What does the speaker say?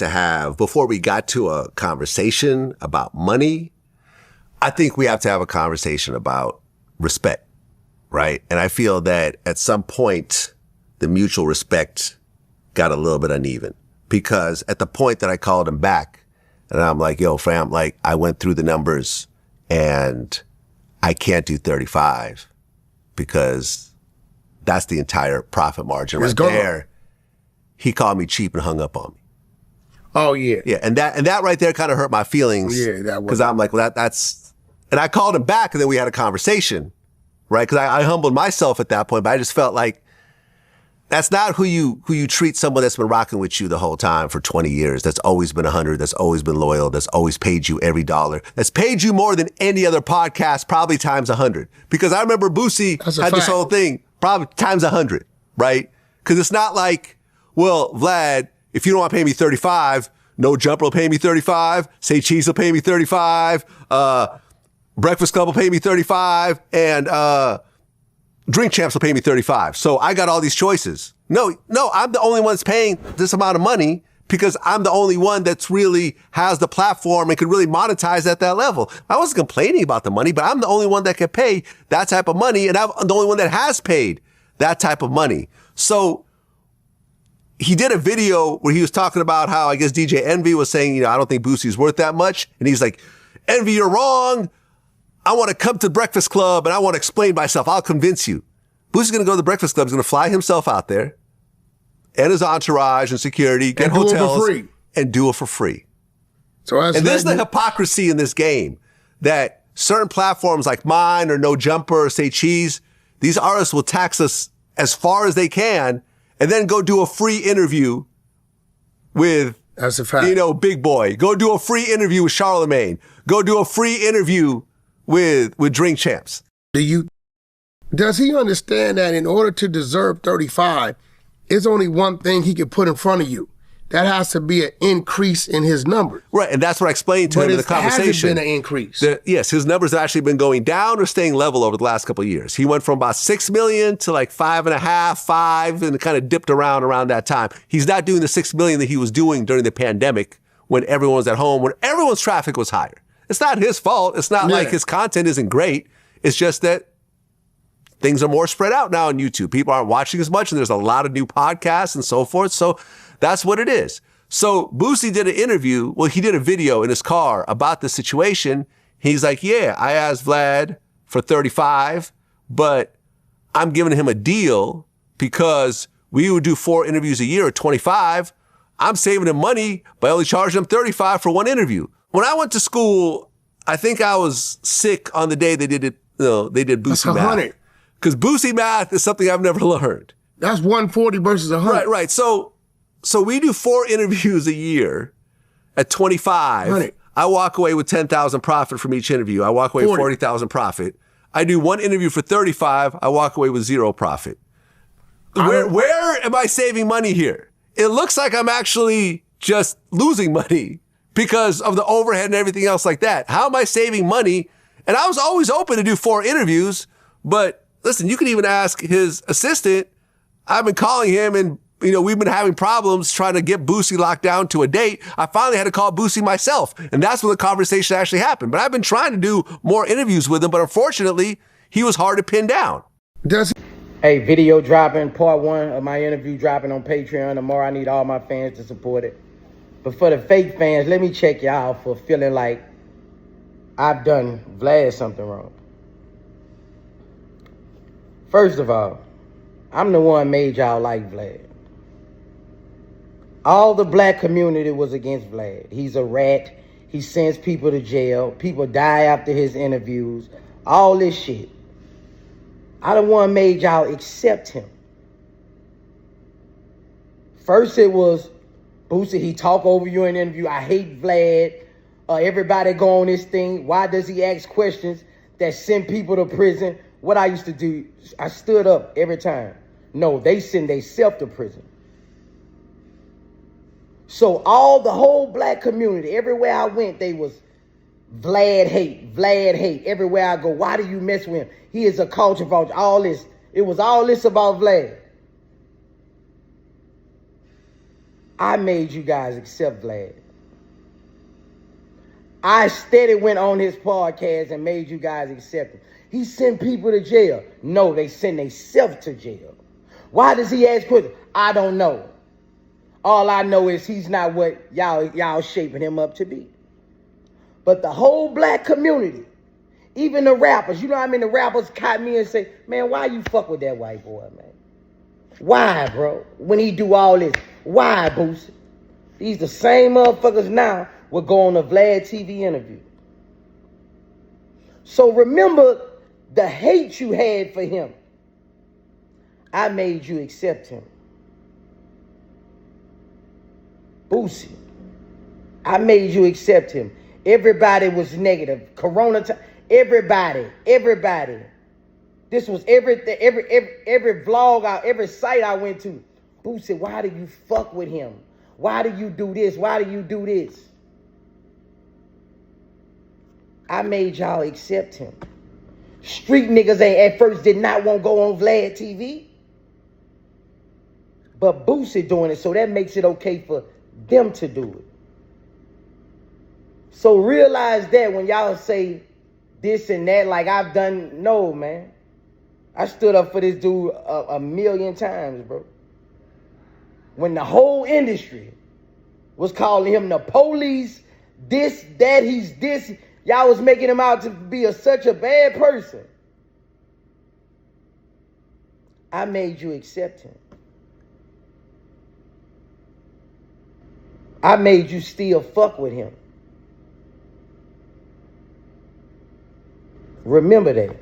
to have, before we got to a conversation about money, I think we have to have a conversation about respect, right? And I feel that at some point, the mutual respect got a little bit uneven, because at the point that I called him back and I'm like, yo, fam, like I went through the numbers and I can't do 35 because that's the entire profit margin right there. He called me cheap and hung up on me. Oh yeah. Yeah. And that right there kind of hurt my feelings. Yeah, that was. Because I'm like, well, that's, and I called him back and then we had a conversation, right? Because I humbled myself at that point, but I just felt like that's not who you treat someone that's been rocking with you the whole time for 20 years. That's always been 100. That's always been loyal. That's always paid you every dollar. That's paid you more than any other podcast, probably times 100. Because I remember Boosie had this whole thing, probably times 100, right? Because it's not like, well, Vlad, if you don't want to pay me 35, No Jumper will pay me 35. Say Cheese will pay me 35. Breakfast Club will pay me 35. And Drink Champs will pay me 35. So I got all these choices. No, I'm the only one that's paying this amount of money because I'm the only one that's really has the platform and could really monetize at that level. I wasn't complaining about the money, but I'm the only one that can pay that type of money. And I'm the only one that has paid that type of money. So he did a video where he was talking about how I guess DJ Envy was saying, I don't think Boosie's worth that much. And he's like, Envy, you're wrong. I want to come to the Breakfast Club and I want to explain myself. I'll convince you. Boosie's going to go to the Breakfast Club. He's going to fly himself out there and his entourage and security, get hotels, and do it for free. And there's the hypocrisy in this game that certain platforms like mine or No Jumper or Say Cheese, these artists will tax us as far as they can and then go do a free interview with, that's a fact. Big Boy. Go do a free interview with Charlemagne. Go do a free interview with Drink Champs. Does he understand that in order to deserve 35, it's only one thing he can put in front of you? That has to be an increase in his numbers. Right, and that's what I explained to him in the conversation. But it hasn't been an increase. Yes, his numbers have actually been going down or staying level over the last couple of years. He went from about 6 million to like 5.5, 5, and it kind of dipped around that time. He's not doing the 6 million that he was doing during the pandemic when everyone was at home, when everyone's traffic was higher. It's not his fault. It's not like his content isn't great. It's just that things are more spread out now on YouTube. People aren't watching as much, and there's a lot of new podcasts and so forth. So that's what it is. So Boosie did an interview. Well, he did a video in his car about the situation. He's like, yeah, I asked Vlad for 35, but I'm giving him a deal because we would do 4 interviews a year at 25. I'm saving him money by only charging him 35 for one interview. When I went to school, I think I was sick on the day they did it. They did Boosie math. Because Boosie math is something I've never learned. That's 140 versus 100. Right. So we do 4 interviews a year at 25. 100. I walk away with 10,000 profit from each interview. I walk away with 40,000 profit. I do one interview for 35. I walk away with 0 profit. Where am I saving money here? It looks like I'm actually just losing money because of the overhead and everything else like that. How am I saving money? And I was always open to do 4 interviews, but listen, you can even ask his assistant. I've been calling him and, we've been having problems trying to get Boosie locked down to a date. I finally had to call Boosie myself. And that's when the conversation actually happened. But I've been trying to do more interviews with him, but unfortunately, he was hard to pin down. Hey, video dropping, part 1 of my interview dropping on Patreon tomorrow. I need all my fans to support it. But for the fake fans, let me check y'all for feeling like I've done Vlad something wrong. First of all, I'm the one made y'all like Vlad. All the black community was against Vlad. He's a rat. He sends people to jail. People die after his interviews. All this shit. I the one made y'all accept him. First it was, Boosie, he talk over you in an interview. I hate Vlad. Everybody go on this thing. Why does he ask questions that send people to prison? What I used to do, I stood up every time. No, they send themselves to prison. So the whole black community, everywhere I went, they was Vlad hate, Vlad hate. Everywhere I go, why do you mess with him? He is a culture vulture, all this. It was all this about Vlad. I made you guys accept Vlad. I steady went on his podcast and made you guys accept him. He sent people to jail. No, they send themselves to jail. Why does he ask questions? I don't know. All I know is he's not what y'all shaping him up to be. But the whole black community, even the rappers, you know what I mean? The rappers caught me and say, man, why you fuck with that white boy, man? Why, bro? When he do all this, why, Boosie? These the same motherfuckers now will go on a Vlad TV interview. So remember the hate you had for him. I made you accept him. Boosie, I made you accept him. Everybody was negative. Corona time, everybody. This was everything, every vlog, every site I went to. Boosie, why do you fuck with him? Why do you do this? Why do you do this? I made y'all accept him. Street niggas at first did not want to go on Vlad TV. But Boosie doing it, so that makes it okay for them to do it. So realize that when y'all say this and that, like I've done, no, man. I stood up for this dude a million times, bro. When the whole industry was calling him the police, this, that, he's this, y'all was making him out to be such a bad person. I made you accept him. I made you still fuck with him. Remember that.